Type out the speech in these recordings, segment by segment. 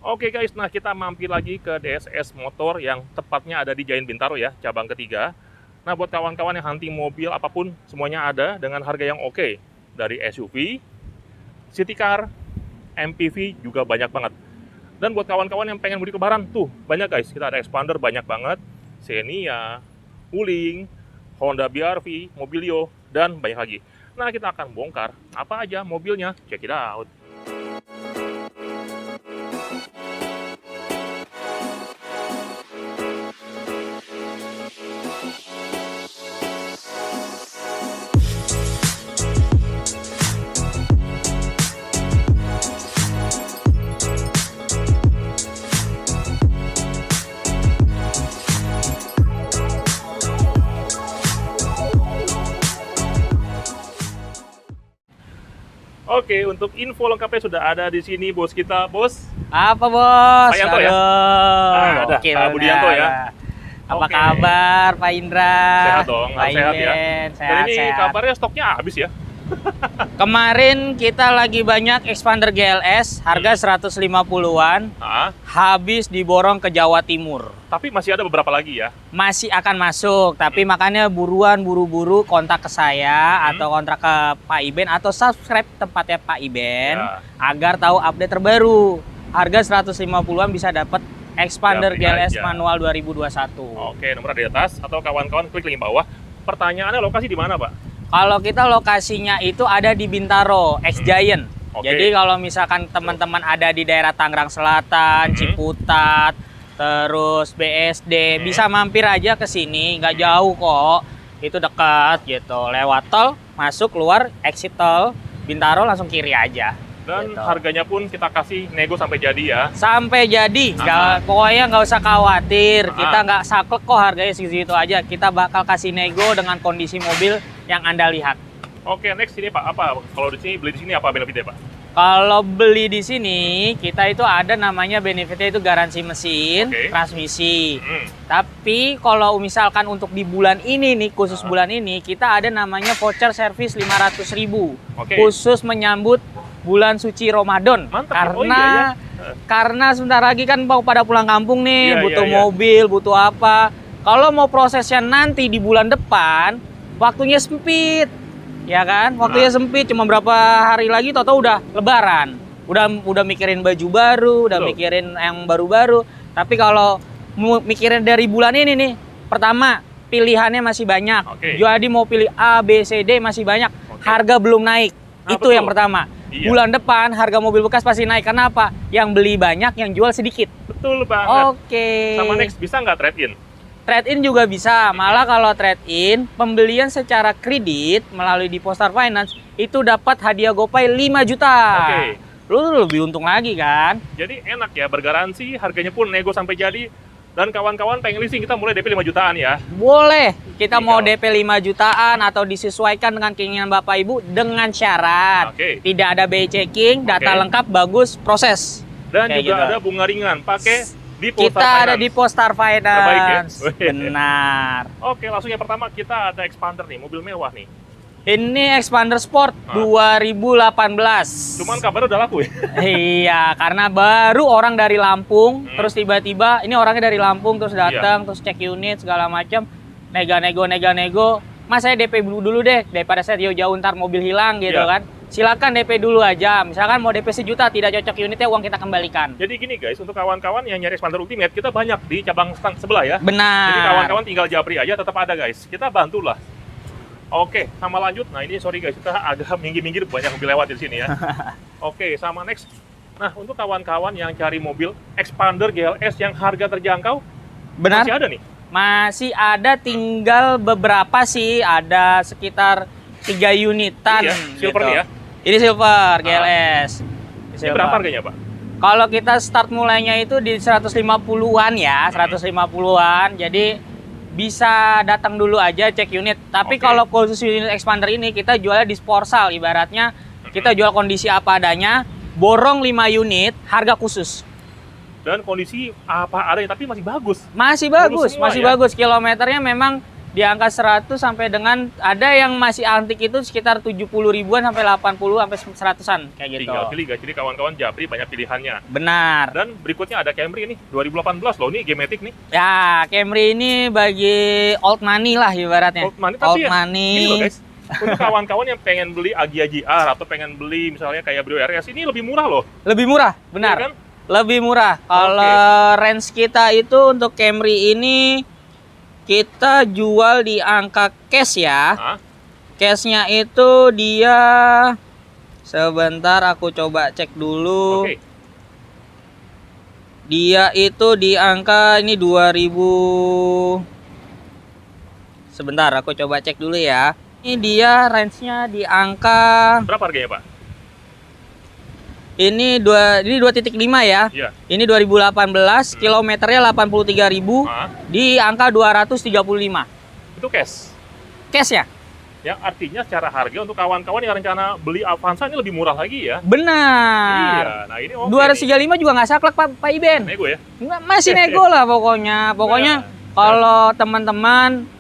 Oke guys, nah kita mampir lagi ke DSS Motor yang tepatnya ada di Giant Bintaro ya, cabang ketiga. Nah buat kawan-kawan yang hunting mobil apapun, semuanya ada dengan harga yang oke. Dari SUV, city car, MPV juga banyak banget. Dan buat kawan-kawan yang pengen mudik lebaran, tuh banyak guys, kita ada Expander banyak banget. Xenia, Wuling, Honda BR-V, Mobilio, dan banyak lagi. Nah kita akan bongkar apa aja mobilnya, check it out. Oke, untuk info lengkapnya sudah ada di sini bos kita, bos. Apa bos? Pak Yanto ya? Nah, ada Pak Budianto ya. Apa Oke. kabar Pak Indra? Sehat dong, Pak harus sehat ya. Iben, Dan ini sehat. kabarnya stoknya habis ya. Kemarin kita lagi banyak Expander GLS, harga 150-an, habis diborong ke Jawa Timur. Tapi masih ada beberapa lagi ya. Masih akan masuk, tapi makanya buruan buru-buru kontak ke saya atau kontak ke Pak Iben atau subscribe tempatnya Pak Iben Ya. agar tahu update terbaru. Harga 150-an bisa dapat Expander Ya, GLS aja. manual 2021. Oke, nomor ada di atas atau kawan-kawan klik link bawah. Pertanyaannya lokasi di mana, Pak? Kalau kita lokasinya itu ada di Bintaro, X Giant. Oke. Jadi kalau misalkan teman-teman ada di daerah Tangerang Selatan, Ciputat, terus BSD, bisa mampir aja ke sini, nggak jauh kok. Itu dekat gitu. Lewat tol, masuk, keluar, exit tol, Bintaro langsung kiri aja. Dan Gitu. harganya pun kita kasih nego sampai jadi ya. Sampai jadi, pokoknya nggak usah khawatir. Kita nggak saklek kok harganya segitu aja. Kita bakal kasih nego dengan kondisi mobil yang Anda lihat. Oke, next ini Pak, apa? Kalau di sini beli di sini apa benefitnya, Pak? Kalau beli di sini, kita itu ada namanya benefitnya itu garansi mesin, Oke. transmisi. Tapi kalau misalkan untuk di bulan ini nih, khusus bulan ini, kita ada namanya voucher service 500.000. Oke. Khusus menyambut bulan suci Ramadan. Mantap. Oh, Karena iya, karena sebentar lagi kan mau pada pulang kampung nih, Iya, butuh iya. mobil, butuh apa. Kalau mau prosesnya nanti di bulan depan, waktunya sempit. Ya kan? Waktunya sempit, cuma berapa hari lagi tau-tau udah lebaran. Udah mikirin baju baru, udah Betul. mikirin yang baru-baru. Tapi kalau mikirin dari bulan ini nih, pertama pilihannya masih banyak. Oke. Jadi mau pilih A, B, C, D masih banyak. Oke. Harga belum naik. Ah, Itu betul. yang pertama. Iya. Bulan depan harga mobil bekas pasti naik. Karena apa? Yang beli banyak, yang jual sedikit. Betul banget. Oke. Sama next bisa nggak trade-in? Trade-in juga bisa. Malah kalau trade-in, pembelian secara kredit melalui Depostar Finance itu dapat hadiah GoPay 5 juta. Oke. Lu lebih untung lagi kan? Jadi enak ya, bergaransi, harganya pun nego sampai jadi. Dan kawan-kawan pengen leasing, kita mulai DP 5 jutaan ya. Boleh. Kita mau Tinggal. DP 5 jutaan atau disesuaikan dengan keinginan Bapak Ibu dengan syarat. Oke. Tidak ada BI checking, data Oke. lengkap, bagus, proses. Dan Kayak juga gitu. ada bunga ringan, pakai Depostar Kita ada Finance. di Postar Terbaik Finance. ya? Benar. Oke, langsung yang pertama kita ada Expander nih, mobil mewah nih. Ini Expander Sport 2018. Cuman kabarnya udah laku ya. Iya, karena baru orang dari Lampung, terus tiba-tiba ini orangnya dari Lampung terus datang, terus cek unit segala macam, nego. Mas saya DP dulu deh, daripada saya jauh-jauh ntar mobil hilang gitu Iya. kan. Silakan DP dulu aja. Misalkan mau DP 1 juta tidak cocok unitnya, uang kita kembalikan. Jadi gini guys, untuk kawan-kawan yang nyari Expander Ultimate, kita banyak di cabang stand sebelah ya. Benar. Jadi kawan-kawan tinggal japri aja, tetap ada guys. Kita bantulah. Oke, sama lanjut. Nah ini sorry guys, kita agak minggir-minggir, banyak mobil lewat di sini ya. Oke, sama next. Nah untuk kawan-kawan yang cari mobil Expander GLS yang harga terjangkau, Benar. masih ada nih. Masih ada, tinggal beberapa sih, ada sekitar 3 unitan. Iya, silver gitu. nih ya. Ini silver GLS. Ini berapa harganya Pak? Kalau kita start mulainya itu di 150-an ya, 150-an. Jadi bisa datang dulu aja cek unit. Tapi Oke. kalau khusus unit Expander ini kita jualnya di Sporsal, ibaratnya kita jual kondisi apa adanya, borong 5 unit, harga khusus. Dan kondisi apa adanya, tapi masih bagus. Masih bagus, semua masih ya? bagus. Kilometernya memang di angka 100 sampai dengan ada yang masih antik itu sekitar 70 ribuan sampai 80 sampai 100-an kayak gitu. Tinggal pilih guys, jadi kawan-kawan Japri banyak pilihannya. Benar. Dan berikutnya ada Camry ini, 2018 loh, ini G-Matic nih. Ya, Camry ini bagi old money lah ibaratnya. Old money, tapi money. Ini loh guys, untuk kawan-kawan yang pengen beli Agya GR atau pengen beli misalnya kayak Brio RS, ini lebih murah loh. Lebih murah, benar. Iya kan? Lebih murah. Kalau range kita itu untuk Camry ini kita jual di angka cash ya. Hah? Cashnya itu dia sebentar aku coba cek dulu. Oke. Dia itu di angka ini 2000. Sebentar aku coba cek dulu ya. Ini dia range-nya di angka Berapa harganya, Pak? ini 2.5 ya. Iya. Ini 2018, kilometernya 83.000 di angka 235. Itu cash. Cash ya? Yang artinya secara harga untuk kawan-kawan yang rencana beli Avanza ini lebih murah lagi ya. Benar. Iya, nah ini oke. 235 juga nggak saklek Pak Iben. Nego ya? Nggak, masih nego lah pokoknya. Pokoknya kalau teman-teman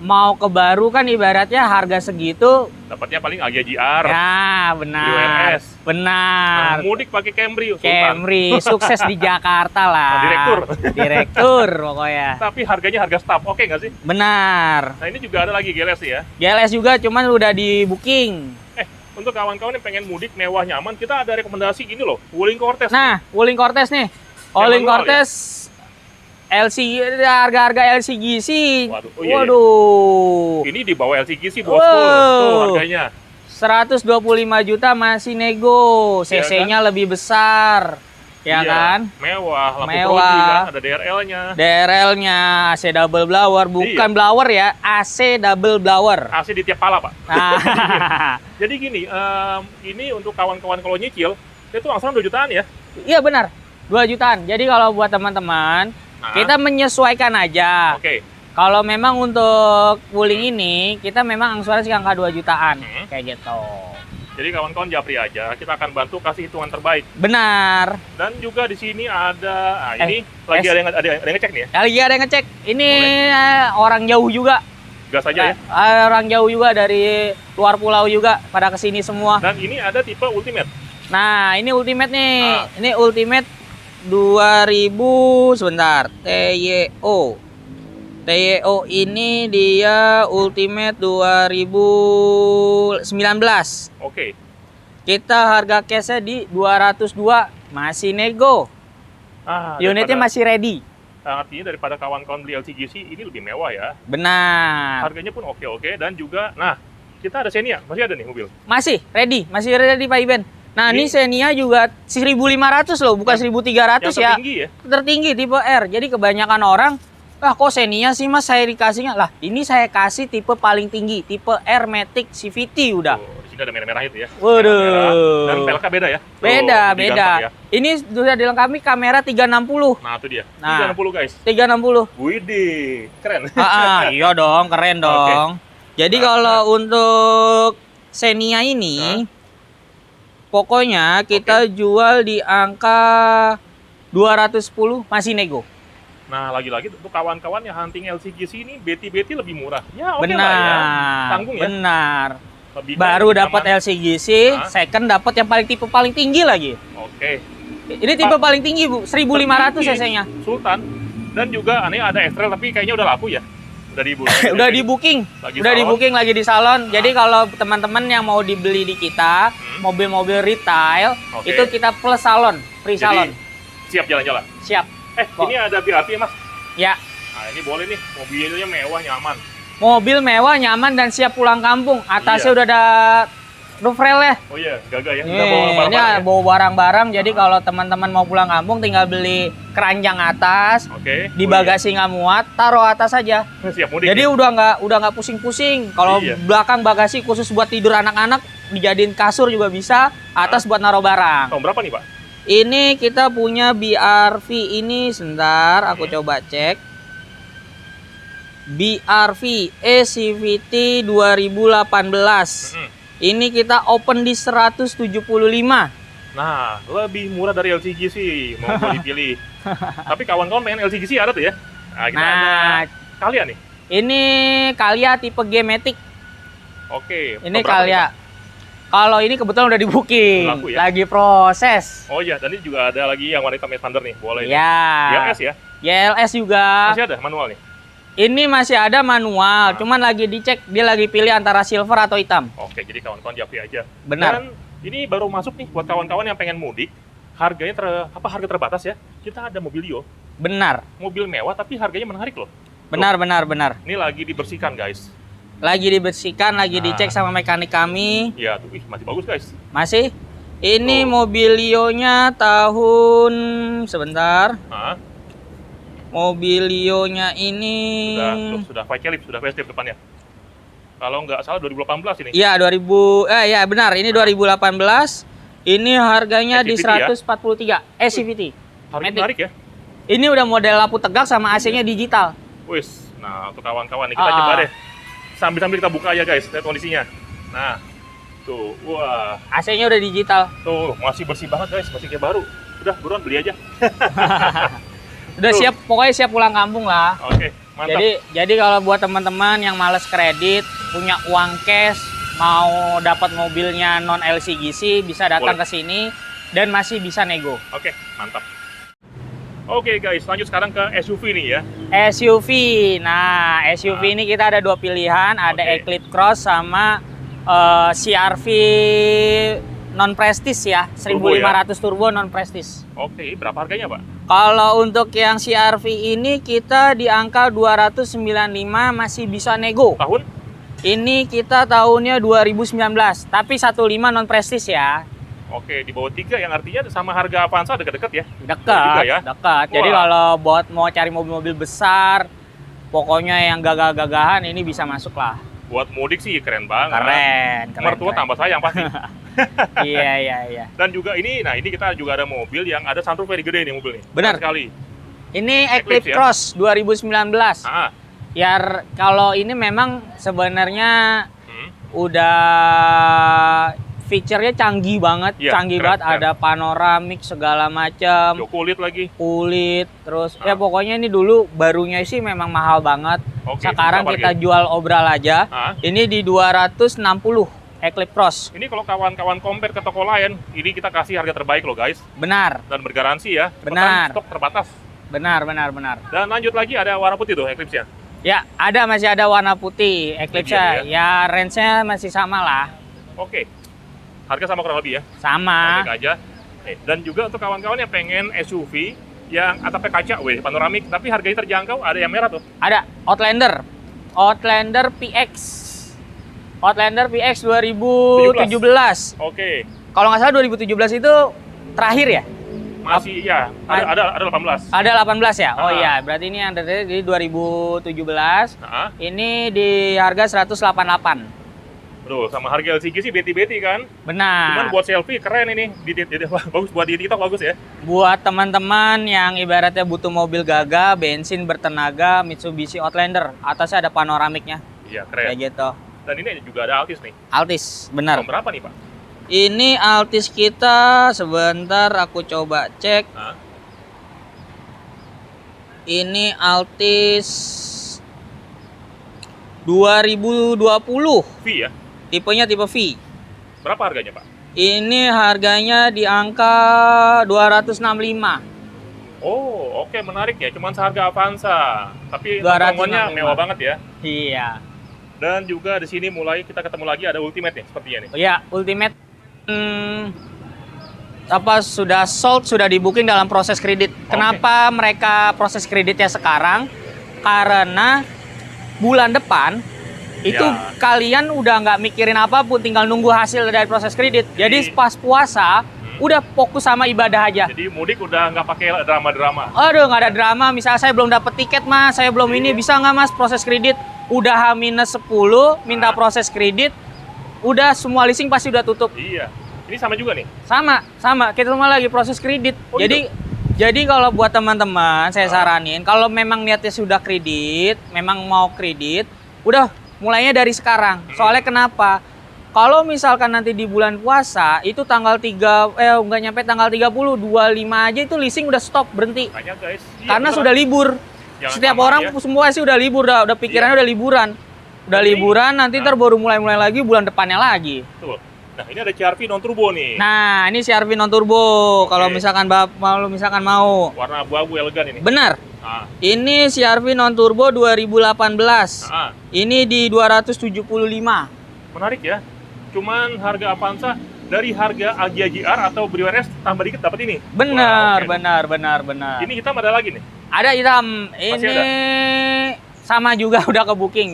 mau ke baru kan ibaratnya harga segitu. Dapatnya paling Agya GR. Ya, benar. Brio RS. Benar. Nah, mudik pakai Camry. Sultan. Camry sukses di Jakarta lah. Direktur. Direktur pokoknya. Tapi harganya harga staff, oke nggak sih? Benar. Nah ini juga ada lagi GLS ya. GLS juga cuman udah di booking. Untuk kawan-kawan yang pengen mudik mewah nyaman, kita ada rekomendasi ini loh, Wuling Cortez. Nah, Wuling Cortez nih. Wuling Cortez LC, harga-harga LCGC. Waduh. Oh, iya, Waduh. Ini di bawah LCGC bosku. Wow. Tuh harganya. 125 juta masih nego. CC-nya lebih besar. Ya Iya, kan? Mewah, lampu Mewah. Prodi kan, ada DRL-nya. DRL-nya AC double blower, bukan blower ya, AC double blower. AC di tiap pala, Pak. Nah. Jadi gini, ini untuk kawan-kawan kalau nyicil, itu angsuran 2 jutaan ya. Iya benar, 2 jutaan. Jadi kalau buat teman-teman, kita menyesuaikan aja. Oke. Kalau memang untuk Wuling ini, kita memang angsuran sih angka 2 jutaan. Kayak gitu. Jadi kawan-kawan Japri aja, kita akan bantu kasih hitungan terbaik. Benar. Dan juga di sini ada, ini lagi ada yang ngecek nih ya. Lagi ada yang ngecek. Ini orang jauh juga. Gas aja ya. Orang jauh juga dari luar pulau juga pada kesini semua. Dan ini ada tipe Ultimate. Nah, ini Ultimate nih. Ini Ultimate 2000 sebentar. TYO. TYO ini dia Ultimate 2019. Oke. Kita harga cashnya di 202, masih nego. Unitnya masih ready. Artinya daripada kawan-kawan beli LCGC ini lebih mewah ya. Benar. Harganya pun oke-oke dan juga, nah kita ada Xenia, masih ada nih mobil. Masih ready Pak Iben. Nah ini Xenia juga 1.500 loh, bukan 1.300 yang ya. tertinggi ya. Tertinggi tipe R. Jadi kebanyakan orang, kok Xenia sih mas saya dikasihnya? Lah ini saya kasih tipe paling tinggi, tipe R Matic CVT udah. Di sini ada merah-merah itu ya. Waduh. Merah. Dan peleknya beda ya. Beda. Ya. Ini sudah dilengkapi kamera 360. Nah itu dia, nah, 360 guys. 360. Widih, keren. Iya dong, keren dong. Jadi kalau untuk Xenia ini, pokoknya kita jual di angka 210 masih nego. Nah, lagi-lagi untuk kawan-kawan yang hunting LCGC ini BT lebih murah. Ya, oke benar, lah ya. Tanggung ya. Benar. Lebih baru dapat LCGC, second dapat yang tipe paling tinggi lagi. Oke. Ini tipe paling tinggi, Bu. 1.500 cc-nya. Sultan. Dan juga aneh ada X-Trail tapi kayaknya udah laku ya. Udah di udah di booking. Udah di booking lagi di salon. Jadi kalau teman-teman yang mau dibeli di kita, mobil-mobil retail, itu kita plus salon, free salon. Siap jalan-jalan. Siap. Ini ada BRT ya, Mas? Ya. Nah, ini boleh nih. Mobilnya mewah, nyaman. Mobil mewah, nyaman, dan siap pulang kampung. Atasnya udah ada roof rail ya. Oh iya, gagah ya. Ini bawa barang-barang. Jadi kalau teman-teman mau pulang kampung, tinggal beli keranjang atas. Di bagasi nggak muat, taruh atas aja. Siap mudik. Jadi udah nggak pusing-pusing. Kalau belakang bagasi khusus buat tidur anak-anak, dijadiin kasur juga bisa. Atas buat naruh barang. Tahun berapa nih, Pak? Ini kita punya BRV ini, sebentar aku coba cek. BRV eCVT 2018. Ini kita open di 175. Nah, lebih murah dari LCGC, mau dipilih. Tapi kawan-kawan pengen LCGC ada tuh ya. Nah, kita ada kalian nih. Ini Calya tipe G-Matic. Oke. Ini berapa Calya. nih, Pak? Kalau ini kebetulan udah di booking, Laku ya? lagi proses. Oh iya, dan ini juga ada lagi yang warna hitam Thunder nih, boleh. Ya. YLS ya? YLS juga. Masih ada manual nih? Ini masih ada manual, cuman lagi dicek, dia lagi pilih antara silver atau hitam. Oke, jadi kawan-kawan japri aja. Benar. Dan ini baru masuk nih buat kawan-kawan yang pengen mudik. Harganya harga terbatas ya. Kita ada Mobilio, Benar. mobil mewah tapi harganya menarik loh. Benar, benar, benar. Ini lagi dibersihkan guys. Lagi dibersihkan, lagi dicek sama mekanik kami. Ya tuh, masih bagus guys. Masih. Ini Tuh. Mobilionya tahun sebentar. Hah? Mobilionya ini Sudah facelift, sudah facelift depannya. Kalau nggak salah 2018 ini. Iya, ya benar, ini 2018. Ini harganya di SCVT 143 SCVT. Harga Matic. menarik ya. Ini udah model lampu tegak sama AC-nya digital. Wis. Nah, untuk kawan-kawan nih kita coba deh. Sambil-sambil kita buka aja guys, lihat kondisinya. Nah, tuh, wah. AC-nya udah digital. Tuh, masih bersih banget guys, masih kayak baru. Udah, buruan beli aja. Udah Tuh. siap, pokoknya siap pulang kampung lah. Oke, mantap. Jadi kalau buat teman-teman yang males kredit, punya uang cash, mau dapat mobilnya non LCGC, bisa datang ke sini dan masih bisa nego. Oke, mantap. Oke guys, lanjut sekarang ke SUV nih ya. SUV. Nah, SUV ini kita ada dua pilihan, ada Oke. Eclipse Cross sama CR-V non prestige ya, 1500 turbo non prestige. Oke, berapa harganya Pak? Kalau untuk yang CR-V ini kita di angka 295 masih bisa nego. Tahun? Ini kita tahunnya 2019, tapi 15 non prestige ya. Oke, di bawah 3 yang artinya sama harga Avanza dekat-dekat ya? Dekat, ya? dekat. Jadi Wah. kalau buat mau cari mobil-mobil besar, pokoknya yang gagah-gagahan ini bisa masuk lah. Buat mudik sih keren banget. Keren, keren. Mertua keren. tambah sayang pasti. Iya. Dan juga ini, nah ini kita juga ada mobil yang ada sunroof very gede nih mobil nih. Benar. Keren sekali. Ini Eclipse Eclipse ya? Cross 2019. Ah, Ya kalau ini memang sebenarnya udah feature-nya canggih banget, Iya, canggih keren, banget. keren. Ada panoramik segala macam, Yo, kulit lagi. kulit, terus ya pokoknya ini dulu barunya sih memang mahal banget. Oke, Sekarang berapa kita harganya? jual obral aja. Ah, Ini di 260 Eclipse Cross. ini kalau kawan-kawan compare ke toko lain, ini kita kasih harga terbaik loh guys. Benar, Dan bergaransi ya. Benar. Bahkan stok terbatas. benar. Dan lanjut lagi ada warna putih tuh Eclipse-nya. Ya, masih ada warna putih Eclipse. Ini dia, Ya, range-nya masih sama lah. Oke. Harga sama kurang lebih ya. Sama. Cek aja. Dan juga untuk kawan-kawan yang pengen SUV yang atapnya kaca, panoramik, tapi harganya terjangkau, ada yang merah tuh. Ada Outlander PX. Outlander PX 2017. Oke. Kalau nggak salah 2017 itu terakhir ya? Masih ya, ada 18. Ada 18 ya? Oh Ah. iya, berarti ini yang dari di 2017. Nah, Ini di harga 188. bro, sama harga LCG sih beti-beti kan. Cuman Benar. buat selfie keren ini. Bagus buat di TikTok bagus ya. Buat teman-teman yang ibaratnya butuh mobil gagah, bensin bertenaga, Mitsubishi Outlander. Atasnya ada panoramiknya. Iya, keren. Kayak gitu. Dan ini juga ada Altis nih. Altis, benar. Tahun berapa nih, Pak? Ini Altis kita sebentar aku coba cek. Hah? Ini Altis 2020. V ya? Tipenya tipe V. Berapa harganya, Pak? Ini harganya di angka 265. Oh, oke, menarik ya. Cuman seharga Avanza. Tapi 265. potongannya mewah banget ya. Iya. Dan juga di sini mulai kita ketemu lagi ada Ultimate nih, sepertinya nih. Oh ya, Ultimate sudah sold, sudah di booking dalam proses kredit. Kenapa mereka proses kreditnya sekarang? Karena bulan depan itu Ya. kalian udah nggak mikirin apapun, tinggal nunggu hasil dari proses kredit. Jadi pas puasa udah fokus sama ibadah aja. Jadi mudik udah nggak pakai drama-drama. Aduh, nggak ada drama. Misalnya saya belum dapat tiket mas, saya belum ini, bisa nggak mas proses kredit? Udah H-10, minta proses kredit, udah semua leasing pasti udah tutup. Iya. Ini sama juga nih. Sama. Kita semua lagi proses kredit. Oh, Jadi kalau buat teman-teman, saya saranin kalau memang niatnya sudah kredit, memang mau kredit, udah mulainya dari sekarang. Soalnya kenapa? Kalau misalkan nanti di bulan puasa, itu tanggal 3, nggak nyampe tanggal 30, 25 aja itu leasing udah stop, berhenti. Banyak guys. Iya, Karena beneran. sudah libur. Jangan setiap kelamaan orang ya. semua sih udah libur, udah pikirannya udah liburan. Udah Jadi, liburan, nanti ntar baru mulai lagi bulan depannya lagi. Tuh. Nah, ini ada CR-V non turbo nih. Nah, ini CR-V non turbo. Kalau misalkan mau. Warna abu-abu elegan ini. Benar. Ah. Ini CR-V non turbo 2018. Ah. Ini di 275. Menarik ya. Cuman harga Avanza dari harga Agya GR atau Brewer S tambah dikit dapat ini. Benar, Wah, oke. benar. Ini hitam ada lagi nih. Ada hitam. Masih Ini sama juga udah ke booking.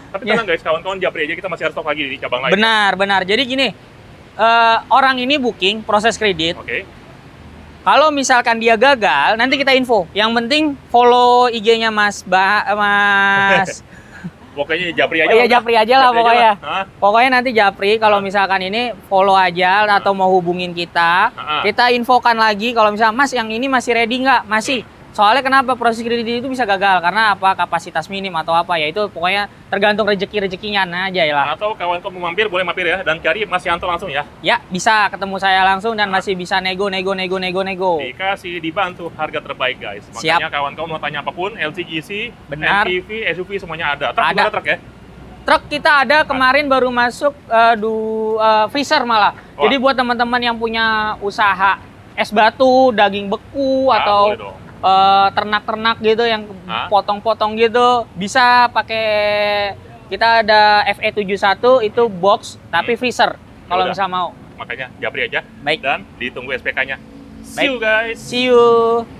Tapi Ya. tenang guys, kawan-kawan Japri aja kita masih ada stok lagi di cabang lain. Benar. Jadi gini, orang ini booking proses kredit. Oke. Kalau misalkan dia gagal, nanti kita info. Yang penting follow IG-nya Mas Pokoknya Japri aja. Iya, Japri aja lah pokoknya. Hah? Pokoknya nanti Japri kalau misalkan ini follow aja atau mau hubungin kita, Ah. kita infokan lagi kalau misalnya Mas yang ini masih ready nggak? Masih. Soalnya kenapa proses kredit itu bisa gagal? Karena apa? Kapasitas minim atau apa ya? Itu pokoknya tergantung rezeki-rezekinya aja ya lah. Atau kawan-kawan mau mampir boleh mampir ya dan cari Mas Yanto langsung ya. Ya, bisa ketemu saya langsung dan masih bisa nego. Dikasih dibantu harga terbaik guys. Siap. Makanya kawan-kawan mau tanya apapun, LCGC, Benar. MPV, SUV semuanya ada. Truk Ada. juga ada truk ya. Truk kita ada kemarin baru masuk freezer malah. Wah. Jadi buat teman-teman yang punya usaha es batu, daging beku Ah, atau boleh dong. ternak-ternak gitu yang Hah? potong-potong gitu bisa pakai kita ada FE71 itu box tapi freezer kalau Udah. misal mau. Makanya Japri aja Baik. dan ditunggu SPK-nya. See Baik. you guys. See you.